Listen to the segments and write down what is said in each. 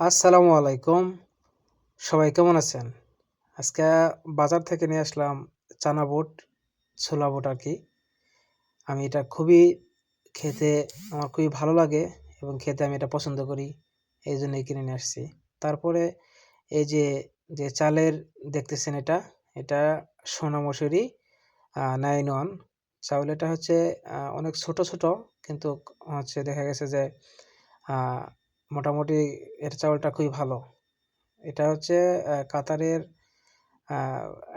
আসসালামু আলাইকুম। সবাই কেমন আছেন? আজকে বাজার থেকে নিয়ে আসলাম চানা বুট, ছোলা বুট আরকি। আমি এটা খুবই খেতে আমার খুবই ভালো লাগে এবং খেতে আমি এটা পছন্দ করি। এইজন্যই কিনে নিয়ে আসছি। তারপরে এই যে চালের দেখতেছেন এটা সোনা মসুরি 9-1 চাউল। এটা হচ্ছে অনেক ছোট কিন্তু হচ্ছে দেখা গেছে যে আ মোটামুটি এর চাউলটা খুবই ভালো। এটা হচ্ছে কাতারের আ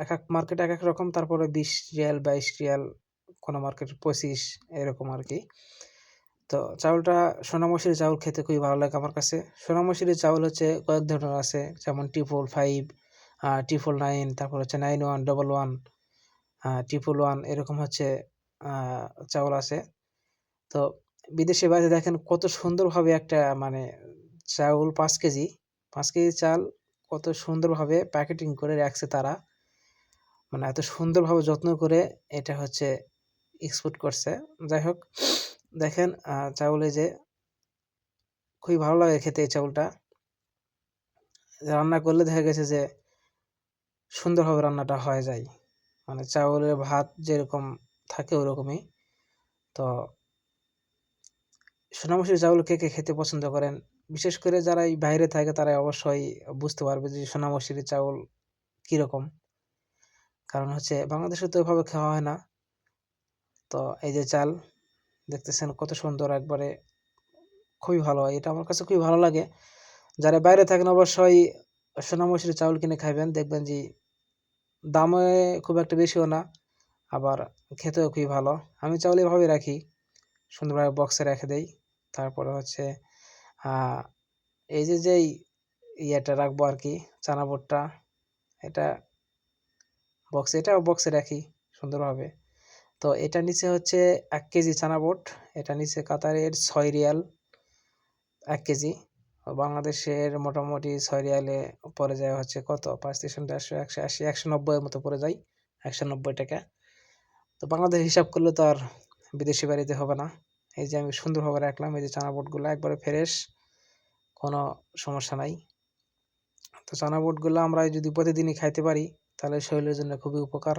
একেক মার্কেটে একেক রকম। তারপরে ২০ রিয়াল, ২২ রিয়াল, কোনো মার্কেটে ২৫ এরকম আরকি। তো চাউলটা সোনামসুরি চাউল খেতে খুবই ভালো লাগে আমার কাছে। সোনামসুরি চাউল হচ্ছে কয়েক ধরনের আছে। যেমন 555, 999, তারপর হচ্ছে 91, 11, 111 এরকম হচ্ছে আ চাউল আছে। তো বিদেশে বাইরে দেখেন কত সুন্দরভাবে একটা মানে চাউল ৫ কেজি চাল কত সুন্দরভাবে প্যাকেটিং করে রাখছে তারা। মানে এত সুন্দরভাবে যত্ন করে এটা হচ্ছে এক্সপোর্ট করছে। যাই হোক দেখেন চাউলে যে খুবই ভালো লাগে খেতে এই চাউলটা। রান্না করলে দেখা গেছে যে সুন্দরভাবে রান্নাটা হয়ে যায়। মানে চাউলের ভাত যেরকম থাকে ওরকমই। তো সোনামসুরি চাউল কে খেতে পছন্দ করেন? বিশেষ করে যারা এই বাইরে থাকে তারা অবশ্যই বুঝতে পারবে যে সোনামসুরি চাউল কিরকম। কারণ হচ্ছে বাংলাদেশে তো ওইভাবে খাওয়া হয় না। তো এই যে চাল দেখতেছেন কত সুন্দর একবারে খুবই ভালো হয়। এটা আমার কাছে খুবই ভালো লাগে। যারা বাইরে থাকেন অবশ্যই সোনামসুরি চাউল কিনে খাইবেন। দেখবেন যে দামে খুব একটা বেশিও না, আবার খেতেও খুবই ভালো। আমি চাউল এভাবে রাখি। সুন্দরভাবে বক্সে রেখে দেই। তারপরে হচ্ছে আ এই যেই ইয়েটা রাখবো আরকি চানা বুটটা এটা এটাও বক্সে রাখি সুন্দরভাবে। তো এটার নিচে হচ্ছে ১ কেজি চানা বুট। এটা নিচে কাতারের ৬ রিয়াল ১ কেজি। বাংলাদেশের মোটামুটি ৬ রিয়ালে পড়ে যায় হচ্ছে কত? ৫ × ৩ = ১০০, ১৮০, ১৯০ এর মতো পড়ে যায়। ৳১৯০ তো বাংলাদেশ হিসাব করলে তো আর বিদেশি বাড়িতে হবে না। এই যে আমি সুন্দরভাবে রাখলাম। এই যে চানা বুটগুলা একবারে ফ্রেশ, কোনো সমস্যা নাই। তো চানা বুটগুলা আমরা যদি প্রতিদিনই খাইতে পারি তাহলে শরীরের জন্য খুবই উপকার।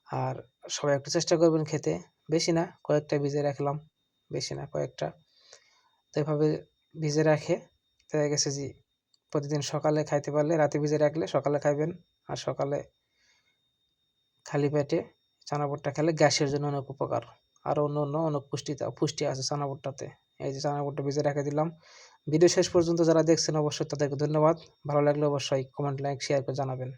আর সবাই একটু চেষ্টা করবেন খেতে। বেশি না, কয়েকটা ভিজিয়ে রাখলাম। বেশি না, কয়েকটা। তো এভাবে ভিজে রাখে দেখা গেছে যে প্রতিদিন সকালে খাইতে পারলে রাতে ভিজে রাখলে সকালে খাইবেন। আর সকালে খালি পেটে চানা বুটটা খেলে গ্যাসের জন্য অনেক উপকার। আরও অন্য অনেক পুষ্টি আছে চানা বুটটাতে। এই যে চানা বুটটা ভিজে রেখে দিলাম। ভিডিও শেষ পর্যন্ত যারা দেখছেন অবশ্যই তাদেরকে ধন্যবাদ। ভালো লাগলে অবশ্যই কমেন্ট, লাইক, শেয়ার করে জানাবেন।